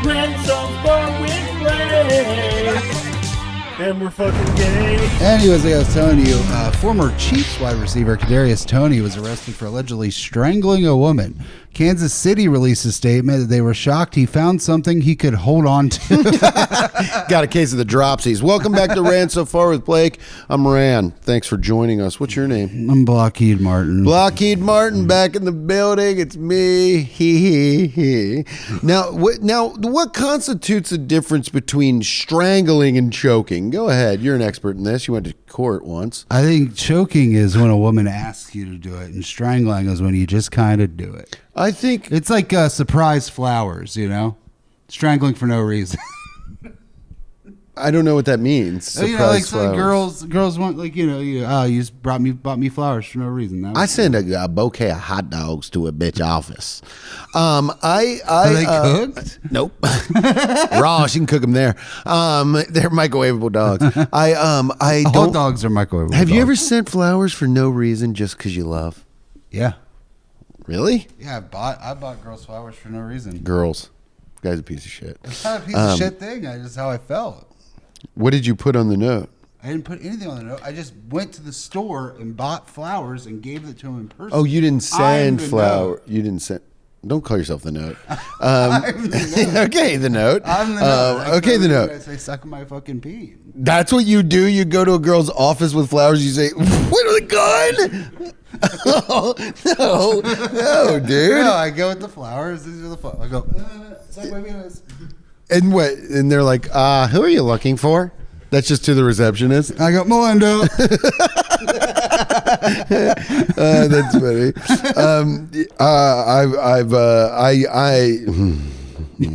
Rent so far with Blake. And we're fucking gay. Anyways, like I was telling you, former Chiefs wide receiver Kadarius Toney was arrested for allegedly strangling a woman. Kansas City released a statement that they were shocked he found something he could hold on to. Got a case of the dropsies. Welcome back to Ran So Far with Blake. I'm Ran. Thanks for joining us. What's your name? I'm Blockheed Martin. Blockheed Martin back in the building. It's me. He. Now, what constitutes the difference between strangling and choking? Go ahead. You're an expert in this. You went to court once. I think choking is when a woman asks you to do it, and strangling is when you just kind of do it. I think It's like surprise flowers, you know? Strangling for no reason. I don't know what that means. You know, like Surprise some flowers. girls want, like, you know, you just bought me flowers for no reason. That was I send a bouquet of hot dogs to a bitch office. Are they cooked? Nope. Raw. She can cook them there. They're microwavable dogs. I Hot don't. dogs are microwavable. Have you dogs. ever sent flowers for no reason just because you love? Yeah. Really? Yeah, I bought girls flowers for no reason. Girls. Guy's a piece of shit. It's not a piece of shit thing. That's just how I felt. What did you put on the note? I didn't put anything on the note. I just went to the store and bought flowers and gave it to him in person. Oh, you didn't send I'm the flower. note. You didn't send. Don't call yourself the note. I'm the note. Okay, the note. I'm the note. Like, okay, the note. I say, suck my fucking pee. That's what you do. You go to a girl's office with flowers. You say, "With a gun." Oh, no, dude. No, I go with the flowers. These are the flowers. I go, suck my penis. And what? And they're like, "Who are you looking for?" That's just to the receptionist. I go, Melinda. That's funny. I'm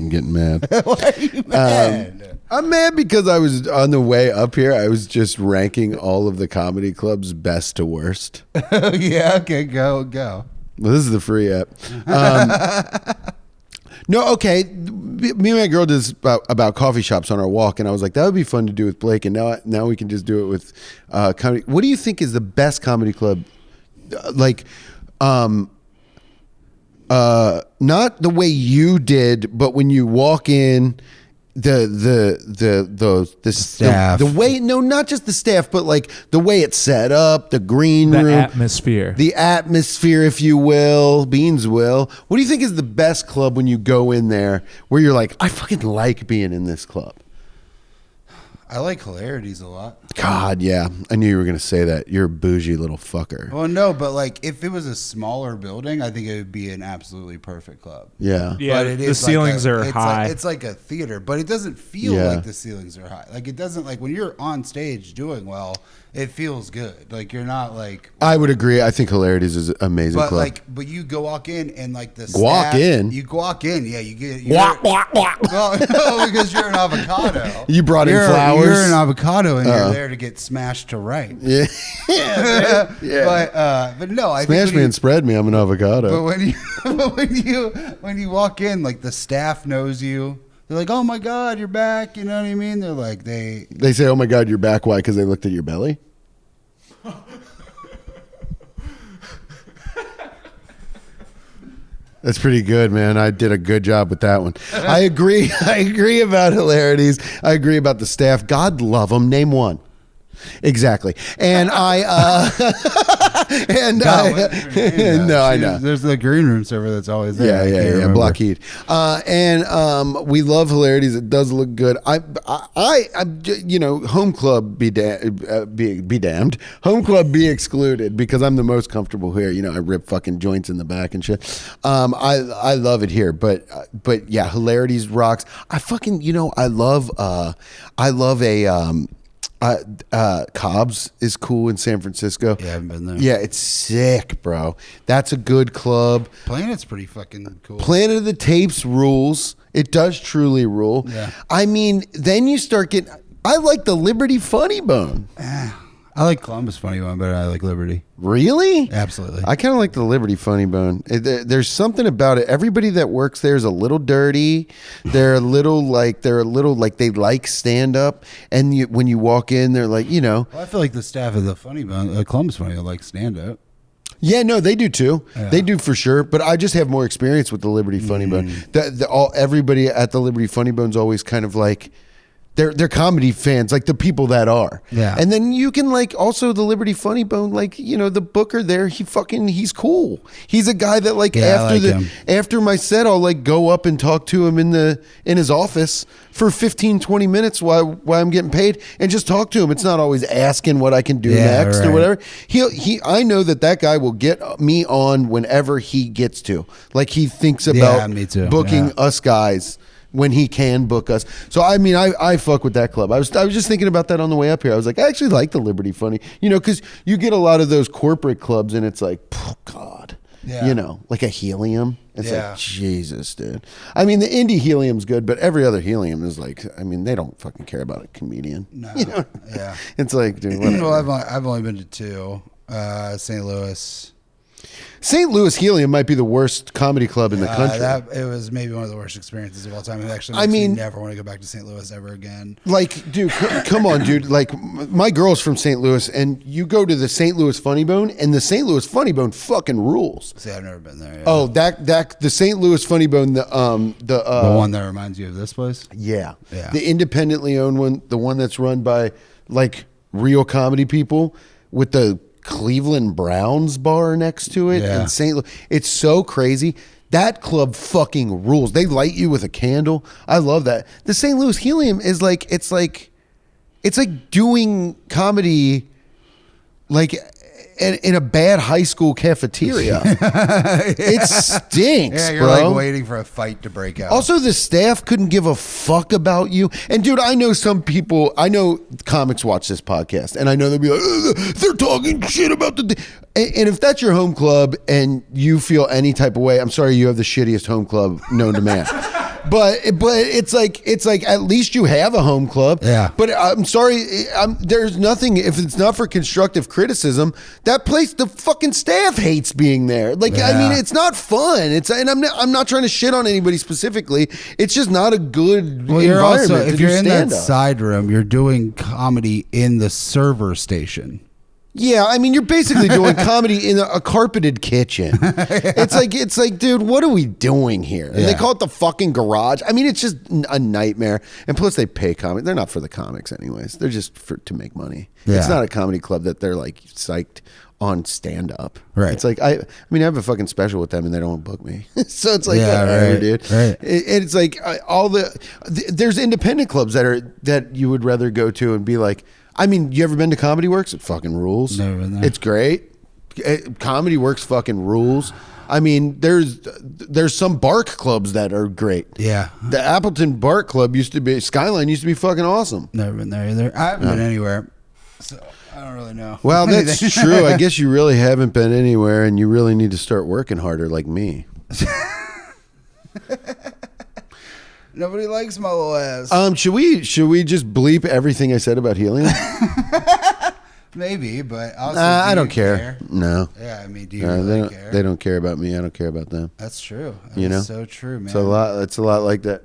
getting mad. Why are you mad? I'm mad because I was on the way up here. I was just ranking all of the comedy clubs best to worst. Yeah, okay, go. Well, this is the free app. No, okay. Me and my girl did this about coffee shops on our walk, and I was like, that would be fun to do with Blake, and now we can just do it with comedy. What do you think is the best comedy club? Not the way you did, but when you walk in, the staff. the way, no, not just the staff, but like the way it's set up, the green room, The atmosphere, if you will, Beans will. What do you think is the best club when you go in there where you're like, I fucking like being in this club? I like Hilarities a lot. God, yeah. I knew you were going to say that. You're a bougie little fucker. Well, no, but like if it was a smaller building, I think it would be an absolutely perfect club. Yeah. Yeah, But it the is ceilings are it's high. it's like a theater, but it doesn't feel Yeah. like the ceilings are high. Like it doesn't, like when you're on stage doing well, it feels good. Like you're not like. I would agree. I think Hilarities is an amazing But club. but you go walk in and like the Walk staff, in? You walk in, yeah. You get Well, no, because you're an avocado. You brought in You're flowers? You're an avocado, and you're there to get smashed to right. yeah. But no, I Smash think me and spread me. I'm an avocado. But when you walk in, like the staff knows you. They're like, "Oh my God, you're back!" You know what I mean? They're like, They say, "Oh my God, you're back." Why? Because they looked at your belly. That's pretty good, man. I did a good job with that one. I agree. I agree about Hilarities. I agree about the staff. God love them. Name one. Exactly. And no, I know. There's the green room server that's always there. Yeah. Blockheed. And we love Hilarities. It does look good. Home club be damned. Home club be excluded because I'm the most comfortable here. You know, I rip fucking joints in the back and shit. I love it here, but yeah, Hilarities rocks. I fucking, I love a Cobb's is cool in San Francisco. Yeah, I haven't been there. Yeah, it's sick, bro. That's a good club. Planet's pretty fucking cool. Planet of the Tapes rules. It does truly rule. Yeah. I mean, then you start getting. I like the Liberty Funny Bone. I like Columbus Funny One, but I like Liberty. Really? Absolutely. I kind of like the Liberty Funny Bone. There's something about it. Everybody that works there is a little dirty. They're a little like they like stand up. And when you walk in, they're like, Well, I feel like the staff of the Funny Bone, Columbus Funny, like stand up. Yeah, no, they do too. They do for sure. But I just have more experience with the Liberty Funny Bone. Everybody at the Liberty Funny Bone's always kind of like, they're comedy fans, like the people that are. Yeah. And then you can like also the Liberty Funny Bone, like, you know, the booker there, he's cool. He's a guy that like after my set, I'll like go up and talk to him in his office for 15, 20 minutes while I'm getting paid and just talk to him. It's not always asking what I can do next or whatever. I know that guy will get me on whenever he gets to. Like he thinks about me too. booking us guys when he can book us. So I mean, I fuck with that club. I was just thinking about that on the way up here. I was like, I actually like the Liberty Funny, you know, because you get a lot of those corporate clubs and it's like, oh God, you know, like a Helium. It's like, Jesus, dude. I mean, the indie Helium's good, but every other Helium is like, I mean, they don't fucking care about a comedian. No. You know? Yeah. It's like, dude, whatever. Well, I've only been to 2. St. Louis. St. Louis Helium might be the worst comedy club in the country. It was maybe one of the worst experiences of all time. It actually makes me never want to go back to St. Louis ever again. Like, dude, come on, dude. Like, my girl's from St. Louis, and you go to the St. Louis Funny Bone, and the St. Louis Funny Bone fucking rules. See, I've never been there. Yeah. Oh, the St. Louis Funny Bone, the one that reminds you of this place. Yeah, Yeah. The independently owned one, the one that's run by like real comedy people with the Cleveland Browns bar next to it in St. Louis. It's so crazy. That club fucking rules. They light you with a candle. I love that. The St. Louis Helium is like, it's like doing comedy like in a bad high school cafeteria. It stinks, Yeah, you're bro. like waiting for a fight to break out. Also, the staff couldn't give a fuck about you. And dude, I know some people, I know comics watch this podcast, and I know they'll be like, "Ugh, they're talking shit about the. And if that's your home club and you feel any type of way, I'm sorry, you have the shittiest home club known to man. But it's like at least you have a home club. Yeah. But I'm sorry, there's nothing, if it's not for constructive criticism, that place, the fucking staff hates being there. Like, I mean, it's not fun. And I'm not trying to shit on anybody specifically. It's just not a good environment. You're also, to if do you're in that stand-up. side room, you're doing comedy in the server station. Yeah, I mean, you're basically doing comedy in a carpeted kitchen. It's like, dude, what are we doing here? And they call it the fucking garage. I mean, it's just a nightmare. And plus, they pay comics. They're not for the comics, anyways. They're just to make money. Yeah. It's not a comedy club that they're like psyched on stand up. Right. It's like I mean, I have a fucking special with them, and they don't book me. So it's like, Yeah, whatever, right, dude. right. It's like there's independent clubs that you would rather go to and be like. I mean, you ever been to Comedy Works? It fucking rules. Never been there. It's great. Comedy Works fucking rules. I mean, there's some Bark clubs that are great. Yeah. The Appleton Bark Club Skyline used to be fucking awesome. Never been there either. I haven't been anywhere, so I don't really know. Well, that's true. I guess you really haven't been anywhere, and you really need to start working harder like me. Nobody likes my little ass. Should we just bleep everything I said about helium? Maybe, but also, I don't care. No. Yeah, I mean, do you They really don't, care? they don't care about me. I don't care about them. That's true. You know? That's so true, man. It's a lot like that.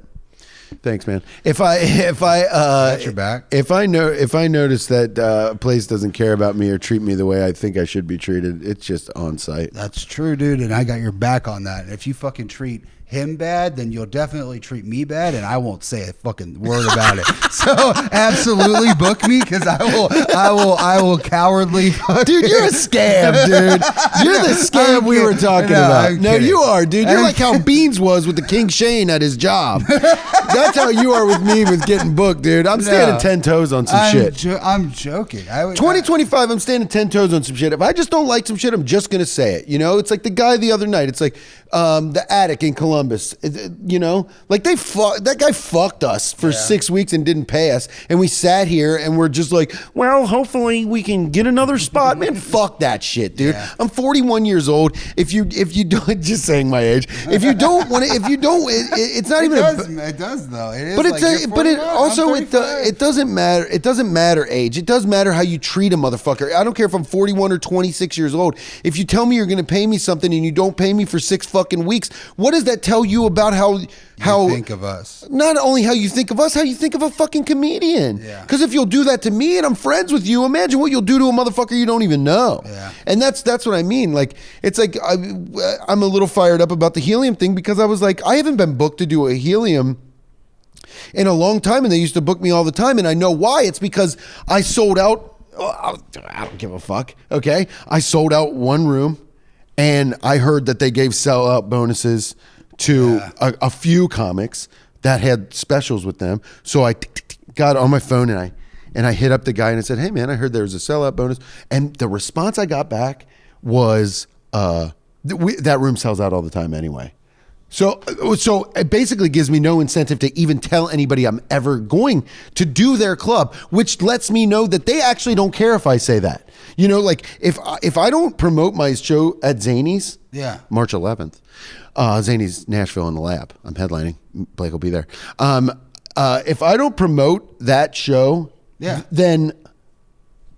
Thanks, man. If I Got your back. if I notice that a place doesn't care about me or treat me the way I think I should be treated, it's just on site. That's true, dude, and I got your back on that. And if you fucking treat him bad, then you'll definitely treat me bad, and I won't say a fucking word about it. So absolutely book me, because I will cowardly. Dude, you're a scam, dude. You're the scam we were talking about. I'm No, kidding. you are, dude. You're like how Beans was with the King Shane at his job. That's how you are with me with getting booked, dude. I'm standing 10 toes on some shit. I'm joking. 2025, I'm standing 10 toes on some shit. If I just don't like some shit, I'm just going to say it. You know, it's like the guy the other night. It's like the Attic in Columbus. You know, like that guy fucked us for 6 weeks and didn't pay us. And we sat here and we're just like, well, hopefully we can get another spot. Man, fuck that shit, dude. Yeah. I'm 41 years old. If you don't, just saying my age, if you don't want to, if you don't, it's not even It does is though. It is. But like, it's you're but it 41, also I'm 35. it doesn't matter. It doesn't matter age. It does matter how you treat a motherfucker. I don't care if I'm 41 or 26 years old. If you tell me you're going to pay me something and you don't pay me for 6 fucking weeks, what does that tell you about how You think of us. not only how you think of us, how you think of a fucking comedian? Yeah. Because if you'll do that to me and I'm friends with you, imagine what you'll do to a motherfucker you don't even know. Yeah. And that's what I mean. Like, it's like I'm a little fired up about the helium thing because I was like, I haven't been booked to do a helium in a long time, and they used to book me all the time, and I know why. It's because I sold out. I don't give a fuck. Okay, I sold out one room, and I heard that they gave sellout bonuses to a few comics that had specials with them. So I got on my phone and I hit up the guy and I said, "Hey man, I heard there was a sellout bonus," and the response I got back was, "That room sells out all the time anyway." So it basically gives me no incentive to even tell anybody I'm ever going to do their club, which lets me know that they actually don't care if I say that. You know, like if I don't promote my show at Zany's, March 11th, Zany's Nashville in the Lab, I'm headlining. Blake will be there. If I don't promote that show, then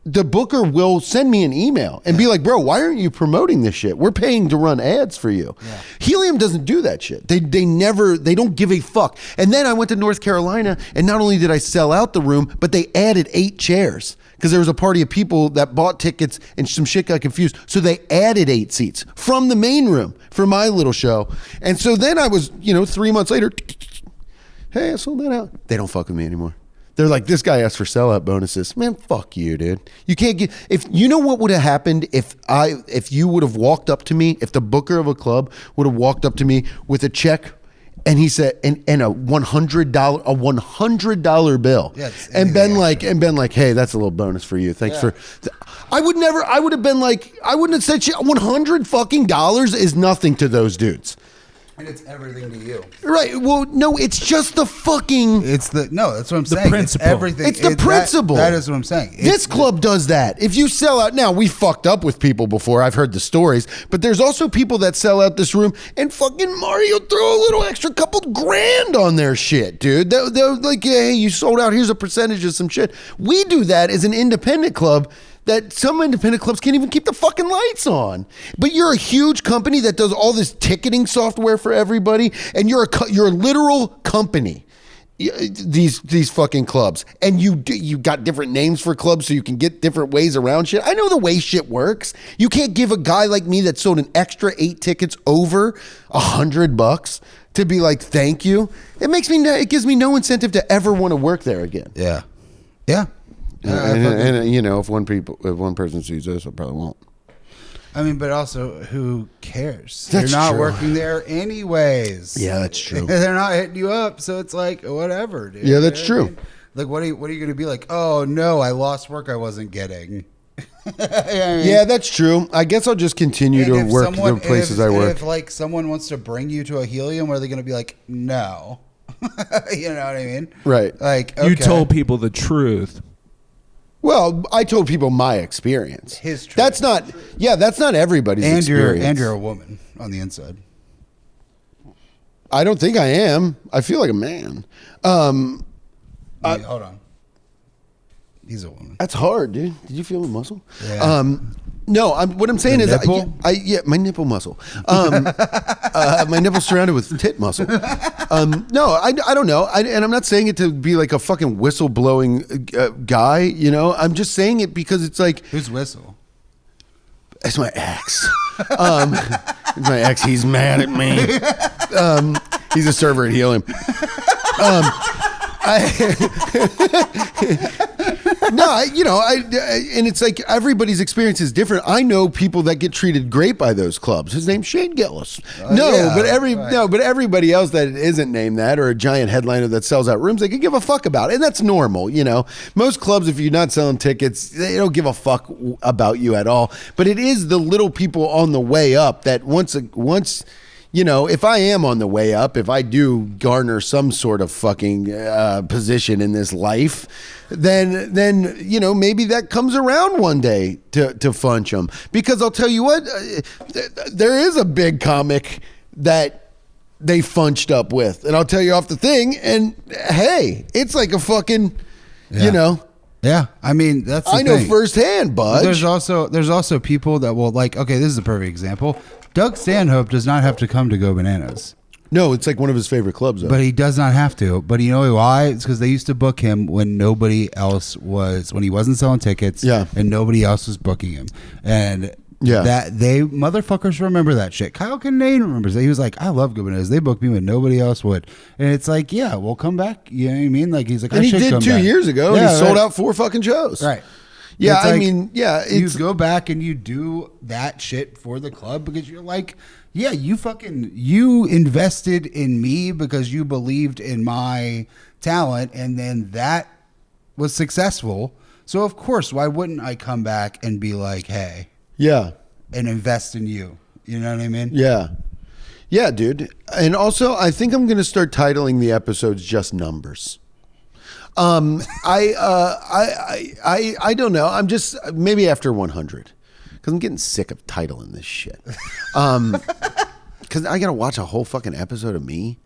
the booker will send me an email and be like, "Bro, why aren't you promoting this shit? We're paying to run ads for you." Yeah. Helium doesn't do that shit. They don't give a fuck. And then I went to North Carolina, and not only did I sell out the room, but they added 8 chairs because there was a party of people that bought tickets and some shit got confused. So they added 8 seats from the main room for my little show. And so then I was, 3 months later, hey, I sold that out. They don't fuck with me anymore. They're like, this guy asked for sellout bonuses. Man, fuck you, dude. You can't get. If you know what would have happened if you would have walked up to me, if the booker of a club would have walked up to me with a check, and he said, and a $100 bill, and been like, hey, that's a little bonus for you. Thanks for. I would have been like, I wouldn't have said shit. $100 fucking dollars is nothing to those dudes. And it's everything to you. Right. Well, no, it's just the fucking. That's what I'm saying. Principle. It's everything. It's the principle. That is what I'm saying. This club does that. If you sell out, now we fucked up with people before. I've heard the stories, but there's also people that sell out this room and fucking Mario throw a little extra couple grand on their shit, dude. They're like, hey, you sold out. Here's a percentage of some shit. We do that as an independent club. That some independent clubs can't even keep the fucking lights on. But you're a huge company that does all this ticketing software for everybody, and you're a literal company. These fucking clubs, and you got different names for clubs so you can get different ways around shit. I know the way shit works. You can't give a guy like me that sold an extra 8 tickets over $100 to be like, thank you. It gives me no incentive to ever want to work there again. Yeah. And if one person sees this, I probably won't. I mean, but also, who cares? That's They're not true. working there anyways. Yeah, that's true. They're not hitting you up, so it's like whatever, dude. Yeah, that's You know what I true. mean? Like, what are you going to be like? Oh no, I lost work I wasn't getting. Yeah, that's true. I guess I'll just continue to work the places I work. If like someone wants to bring you to a helium, are they going to be like, no? You know what I mean? Right. Like, okay. You told people the truth. Well, I told people my experience. His truth. That's not everybody's experience. And you're a woman on the inside. I don't think I am. I feel like a man. Hold on. He's a woman. That's hard, dude. Did you feel the muscle? Yeah. No, what I'm saying The is, nipple? my nipple muscle. My nipple's surrounded with tit muscle. No, I don't know. And I'm not saying it to be like a fucking whistleblowing guy. You know, I'm just saying it because it's like, Who's whistle? it's my ex. It's my ex. He's mad at me. He's a server at Helium. And it's like everybody's experience is different. I know people that get treated great by those clubs. His name's Shane Gillis. But everybody else that isn't named that, or a giant headliner that sells out rooms, they could give a fuck about it, and that's normal. You know, most clubs, if you're not selling tickets, they don't give a fuck about you at all. But it is the little people on the way up that once. You know, if I am on the way up, if I do garner some sort of fucking position in this life, then you know, maybe that comes around one day to funch them. Because I'll tell you what, there is a big comic that they funched up with. And I'll tell you off the thing, and hey, it's like a fucking, you know. Yeah, I mean that's. The I know thing. firsthand, bud. There's also people that will like. Okay, this is a perfect example. Doug Stanhope does not have to come to Go Bananas, No, it's like one of his favorite clubs, though. but he does not have to. But you know why? It's because they used to book him when nobody else was, when he wasn't selling tickets, Yeah. and nobody else was booking him, and Yeah. that they motherfuckers remember that shit. Kyle Kinane remembers that. He was like, "I love Go Bananas. They booked me when nobody else would," and it's like, yeah, we'll come back. You know what I mean? Like he's like, and I he should did come 2 back. years ago, Yeah, and he sold right. out 4 fucking shows. Right. Yeah, It's I like, mean, yeah, you it's go back and you do that shit for the club because you're like, yeah, you invested in me because you believed in my talent, and then that was successful. So of course, why wouldn't I come back and be like, hey, yeah, and invest in you? You know what I mean? yeah, yeah, dude. And also, I think I'm gonna start titling the episodes just numbers. I don't know. I'm just maybe after 100 because I'm getting sick of titling this shit. Because I gotta watch a whole fucking episode of me,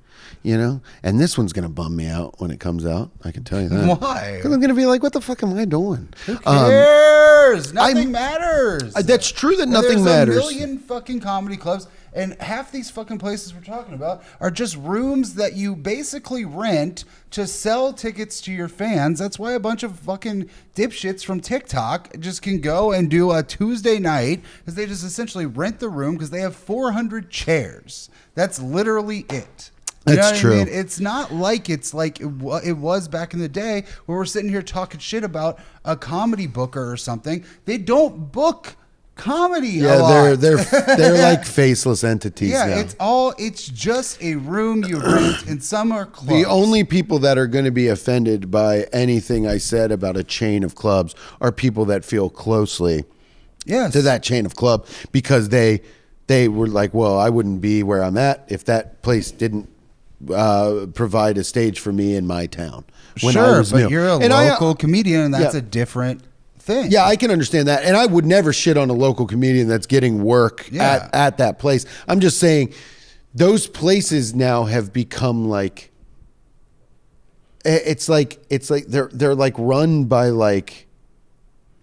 you know, and this one's gonna bum me out when it comes out. I can tell you that. Why? Because I'm gonna be like, what the fuck am I doing? Who cares? Nothing matters. That's true that And nothing there's matters. A million fucking comedy clubs, and half these fucking places we're talking about are just rooms that you basically rent to sell tickets to your fans. That's why a bunch of fucking dipshits from TikTok just can go and do a Tuesday night, because they just essentially rent the room because they have 400 chairs. That's literally it. You know That's what true. I mean? It's not like it was back in the day where we're sitting here talking shit about a comedy booker or something. They don't book comedy a Yeah, lot. they're like faceless entities Yeah, now. it's just a room you rent, and some are closed. The only people that are going to be offended by anything I said about a chain of clubs are people that feel closely yes. to that chain of club, because they were like, well, I wouldn't be where I'm at if that place didn't provide a stage for me in my town. When I Sure, was but new. you're a And local comedian, and that's yeah. a different thing. Yeah, I can understand that. And I would never shit on a local comedian that's getting work Yeah. at that place. I'm just saying those places now have become like, it's like they're like run by like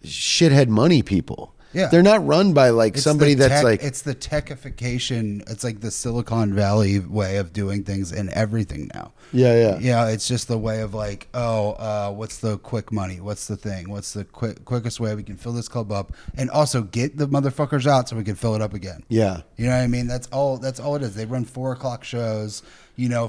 shithead money people. Yeah. They're not run by like It's somebody the that's tech- like, it's the techification. It's like the Silicon Valley way of doing things in everything now. yeah. Yeah, it's just the way of like, what's the quick money? What's the thing? What's the quickest way we can fill this club up and also get the motherfuckers out so we can fill it up again? Yeah. You know what I mean? That's all it is. They run 4:00 shows,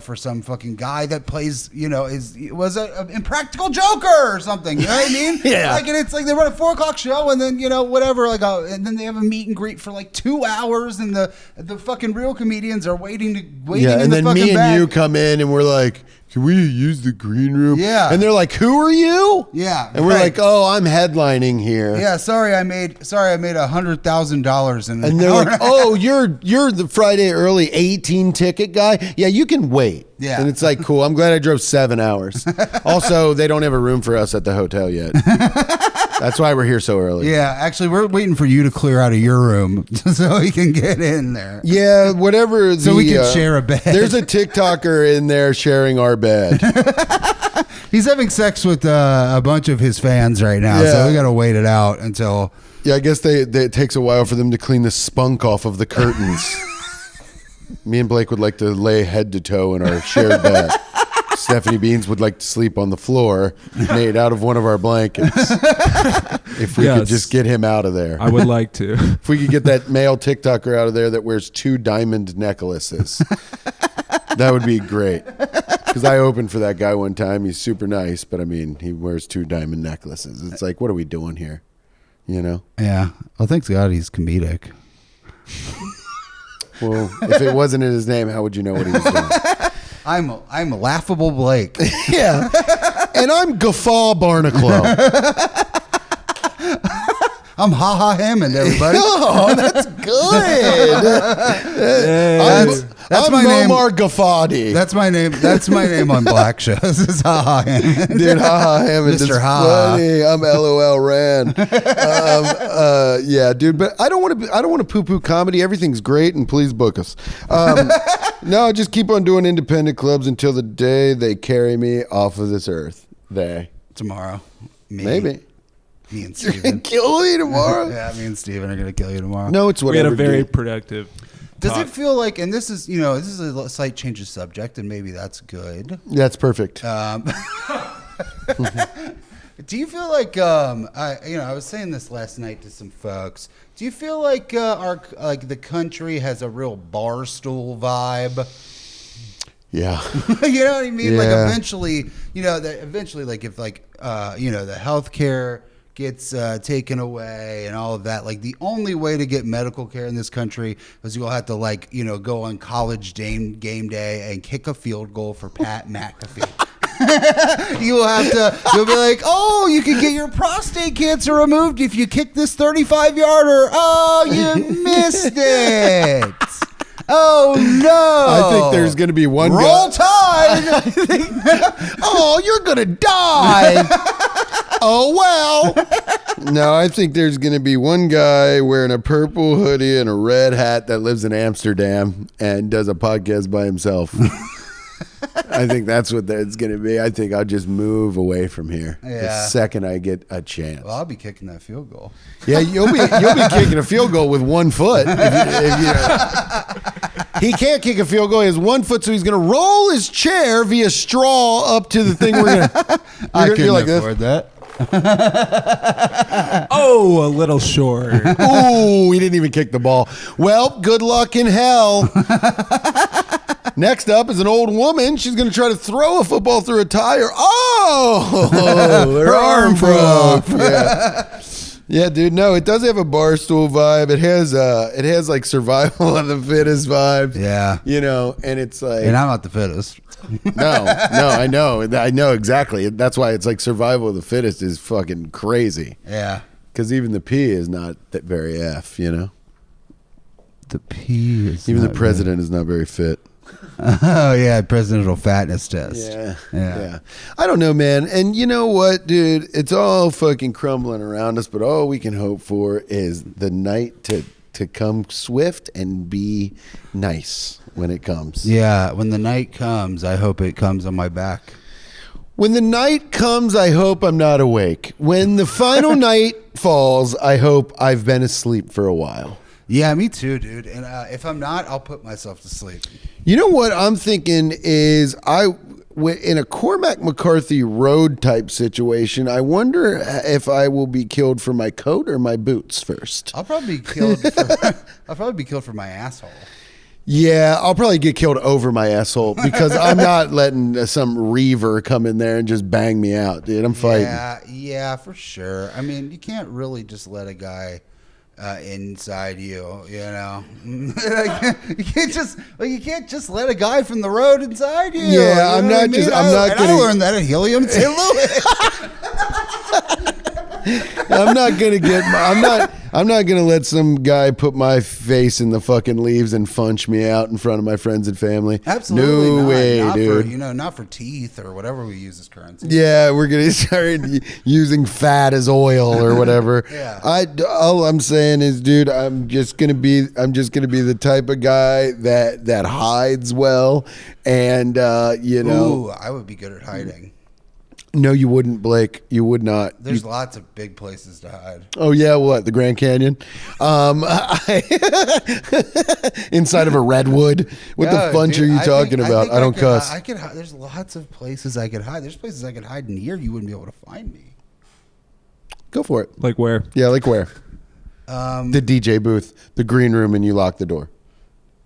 for some fucking guy that plays, was a Impractical Joker or something. You know what I mean? Yeah. Like, and it's like they run a 4:00 show and then, whatever, and then they have a meet and greet for like 2 hours, and the fucking real comedians are waiting Yeah, in and the then fucking me and back. you come in and we're like, can we use the green room? Yeah. And they're like, who are you? Yeah, And we're right. like, oh, I'm headlining here. Yeah, sorry, I made $100,000 in And they're like, oh, you're the Friday early 18 ticket guy? Yeah, you can wait. Yeah. And it's like, cool. I'm glad I drove 7 hours. Also, they don't have a room for us at the hotel yet. That's why we're here so early. Yeah, actually, we're waiting for you to clear out of your room so we can get in there. Yeah, whatever. So we can share a bed. There's a TikToker in there sharing our bed. He's having sex with a bunch of his fans right now, Yeah. so we got to wait it out until. Yeah, I guess it takes a while for them to clean the spunk off of the curtains. Me and Blake would like to lay head to toe in our shared bed. Stephanie Beans would like to sleep on the floor made out of one of our blankets. If we could Yes. just get him out of there. I would like to. If we could get that male TikToker out of there that wears 2 diamond necklaces, that would be great. Because I opened for that guy one time. He's super nice, but I mean, he wears 2 diamond necklaces. It's like, what are we doing here? You know? Yeah. Well, thanks God he's comedic. Well, if it wasn't in his name, how would you know what he was doing? I'm a laughable Blake. Yeah. And I'm Guffaw Barnacle. I'm Ha Ha Hammond, everybody. Oh, that's good. That's I'm my name. Muammar Gaddafi. That's my name. That's my name on black shows. Is Ha Hammond. Dude, Ha Hammond is Mr. Ha. funny. I'm LOL Ran. Yeah, dude, but I don't want to poo-poo comedy. Everything's great, and please book us. No, just keep on doing independent clubs until the day they carry me off of this earth. Tomorrow. Maybe. Me and Steven. Kill me tomorrow. Yeah, me and Steven are gonna kill you tomorrow. No, it's We had whatever. a very dude. productive. Does talk. it feel like, and this is a slight change of subject, and maybe that's good. That's perfect. Do you feel like I was saying this last night to some folks. Do you feel like the country has a real barstool vibe? Yeah. You know what I mean? Like Yeah. eventually, like if the healthcare gets taken away and all of that, like the only way to get medical care in this country is you'll have to go on college game day and kick a field goal for Pat McAfee. You'll be like, oh, you can get your prostate cancer removed if you kick this 35-yarder. Oh, you missed it. Oh, no. I think there's going to be one Roll guy. Tide. Oh, you're going to die. Oh, well. No, I think there's going to be one guy wearing a purple hoodie and a red hat that lives in Amsterdam and does a podcast by himself. I think that's what it's going to be. I think I'll just move away from here the Yeah. second I get a chance. Well, I'll be kicking that field goal. Yeah, you'll be kicking a field goal with 1 foot. He can't kick a field goal. He has 1 foot, so he's going to roll his chair via straw up to the thing. We're going to. You're like this. that. Oh, a little short. Ooh, he didn't even kick the ball. Well, good luck in hell. Next up is an old woman. She's going to try to throw a football through a tire. Oh, her arm broke. Yeah. Yeah, dude. No, it does have a barstool vibe. It has like survival of the fittest vibes. Yeah. And it's like And I'm not the fittest. no, I know exactly. That's why it's like survival of the fittest is fucking crazy. Yeah. Because even the P is not that very F. The P is Even the not president is not very fit. Oh yeah, presidential fatness test. Yeah. I don't know, man. And you know what, dude? It's all fucking crumbling around us, but all we can hope for is the night to come swift and be nice when it comes. Yeah, when the night comes, I hope it comes on my back. When the night comes, I hope I'm not awake. When the final night falls, I hope I've been asleep for a while. Yeah, me too, dude. And if I'm not, I'll put myself to sleep. You know what I'm thinking is in a Cormac McCarthy road type situation, I wonder if I will be killed for my coat or my boots first. I'll probably be killed. I'll probably be killed for my asshole. Yeah, I'll probably get killed over my asshole because I'm not letting some reaver come in there and just bang me out, dude. I'm fighting. Yeah, for sure. I mean, you can't really just let a guy inside you, you can't just let a guy from the road inside you. Yeah, you know what I mean? I learned that at Helium St. Louis. I'm not gonna let some guy put my face in the fucking leaves and funch me out in front of my friends and family. Absolutely no not. way, not dude. For, not for teeth or whatever we use as currency. Yeah, we're gonna start using fat as oil or whatever. Yeah. All I'm saying is, dude, I'm just gonna be the type of guy that hides well, and Ooh, I would be good at hiding. No, you wouldn't, Blake. You would not. There's lots of big places to hide. Oh yeah, what, the Grand Canyon? Inside of a redwood. What the fudge are you talking about? I don't cuss. I could. There's lots of places I could hide. There's places I could hide in here. You wouldn't be able to find me. Go for it. Like where? Yeah, like where? The DJ booth, the green room, and you lock the door.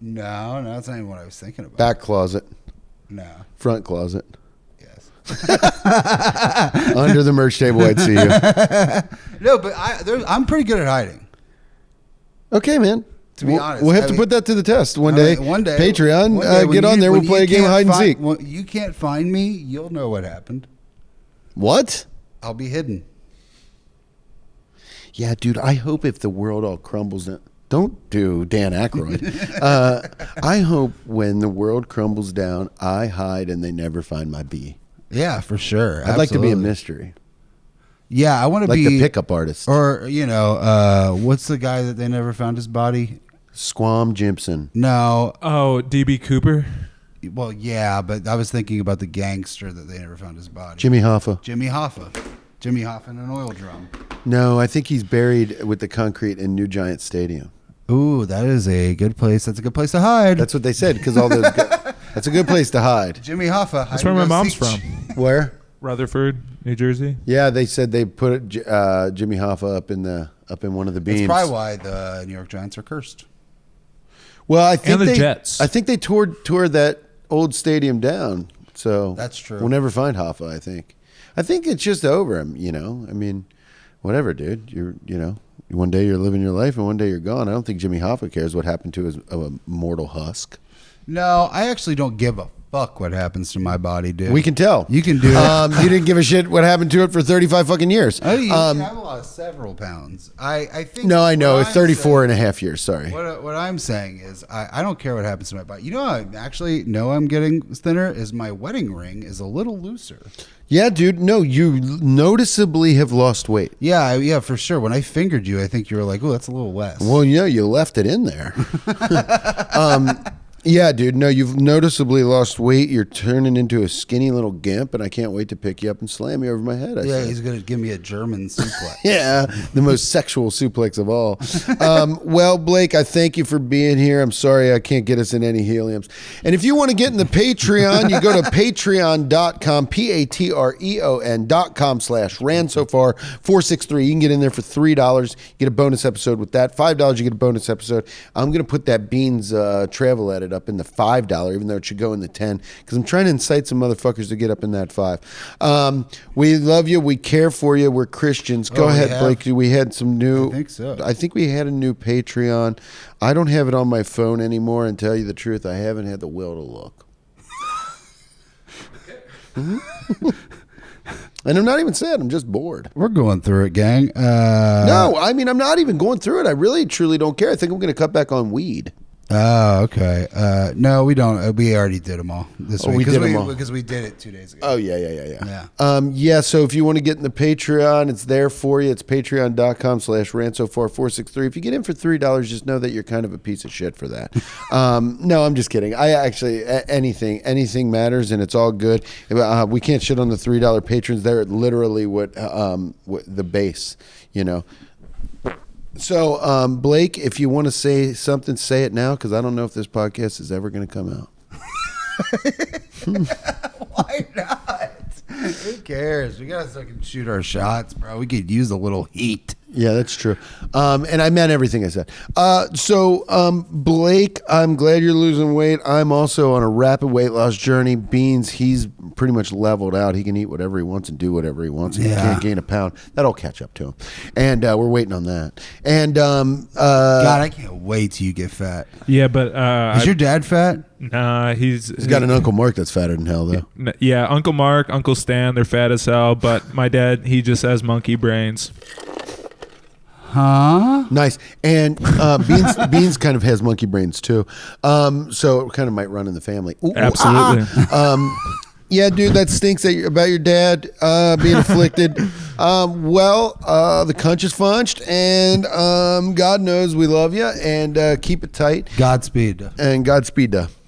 No, that's not even what I was thinking about. Back closet, No. front closet, Yes. under the merch table. I'd see you. No, but I'm pretty good at hiding. Okay, man. To be honest, we'll have to put that to the test one day. One day, Patreon, one day when get on there. We'll play a game of hide and seek. When you can't find me, you'll know what happened. What? I'll be hidden. Yeah, dude. I hope if the world all crumbles down. Don't do Dan Aykroyd. I hope when the world crumbles down, I hide and they never find my bee. Yeah, for sure. I'd like to be a Absolutely. mystery, Yeah, I want to like be the pickup artist, or what's the guy that they never found his body? Squam Jimpson. No, Oh, DB Cooper. well, yeah, but I was thinking about the gangster that they never found his body. Jimmy Hoffa. Jimmy Hoffa. Jimmy Hoffa in an oil drum. No, I think he's buried with the concrete in New Giant Stadium. Ooh, that is a good place. That's a good place to hide. That's what they said because all those. That's a good place to hide. Jimmy Hoffa. That's where my mom's from. Where? Rutherford, New Jersey. Yeah, they said they put Jimmy Hoffa up in one of the beams. That's probably why the New York Giants are cursed. Well, I think And the they, Jets. I think they tore that old stadium down. So That's true. We'll never find Hoffa. I think it's just over him. You know, I mean, whatever, dude. One day you're living your life, and one day you're gone. I don't think Jimmy Hoffa cares what happened to his mortal husk. No, I actually don't give a fuck what happens to my body, dude. We can tell. You can do it. You didn't give a shit what happened to it for 35 fucking years. Oh, you have lost several pounds. I think. No, I know. what It's I'm 34 saying- and a half years. Sorry. What I'm saying is, I don't care what happens to my body. You know, I actually know I'm getting thinner. Is my wedding ring is a little looser. Yeah, dude. No, you noticeably have lost weight. Yeah, for sure. When I fingered you, I think you were like, "Oh, that's a little less." Well, you left it in there. Yeah, dude. No, you've noticeably lost weight. You're turning into a skinny little gimp, and I can't wait to pick you up and slam you over my head. I yeah, said. he's gonna give me a German suplex. Yeah, the most sexual suplex of all. Well, Blake, I thank you for being here. I'm sorry I can't get us in any heliums. And if you want to get in the Patreon, you go to patreon.com, patreon.com/RanSoFar463. You can get in there for $3. You get a bonus episode with that. $5, you get a bonus episode. I'm going to put that Beans travel edit up in the $5, even though it should go in the 10, because I'm trying to incite some motherfuckers to get up in that 5. We love you. We care for you. We're Christians. Go Oh, we ahead, have? Blake. We had some new. I think so. I think we had a new Patreon. I don't have it on my phone anymore, and tell you the truth, I haven't had the will to look. Mhm. And I'm not even sad. I'm just bored. We're going through it, gang. No, I mean, I'm not even going through it. I really, truly don't care. I think I'm going to cut back on weed. Oh, okay. No, we don't. We already did them all this Oh, week. we did 'em all. Because we did it 2 days ago. Oh, yeah. Yeah. So if you want to get in the Patreon, it's there for you. It's patreon.com/RanSoFar463. If you get in for $3, just know that you're kind of a piece of shit for that. No, I'm just kidding. I actually, anything matters, and it's all good. We can't shit on the $3 patrons. They're literally what the base, you know. So, Blake, if you want to say something, say it now, because I don't know if this podcast is ever going to come out. Why not? Who cares? We gotta fucking shoot our shots, bro. We could use a little heat. Yeah, that's true. And I meant everything I said. Blake, I'm glad you're losing weight. I'm also on a rapid weight loss journey. Beans, he's pretty much leveled out. He can eat whatever he wants and do whatever he wants. He can't gain a pound. That'll catch up to him. And we're waiting on that. And God, I can't wait till you get fat. Yeah, but Is your dad fat? nah, he's got an Uncle Mark that's fatter than hell, though. Yeah, Uncle Mark, Uncle Stan, they're fat as hell. But my dad, he just has monkey brains. Huh? Nice. And Beans kind of has monkey brains, too. So it kind of might run in the family. Ooh, Absolutely. Yeah, dude, that stinks about your dad being afflicted. The conch is funched, and God knows we love you, and keep it tight. Godspeed. And Godspeed.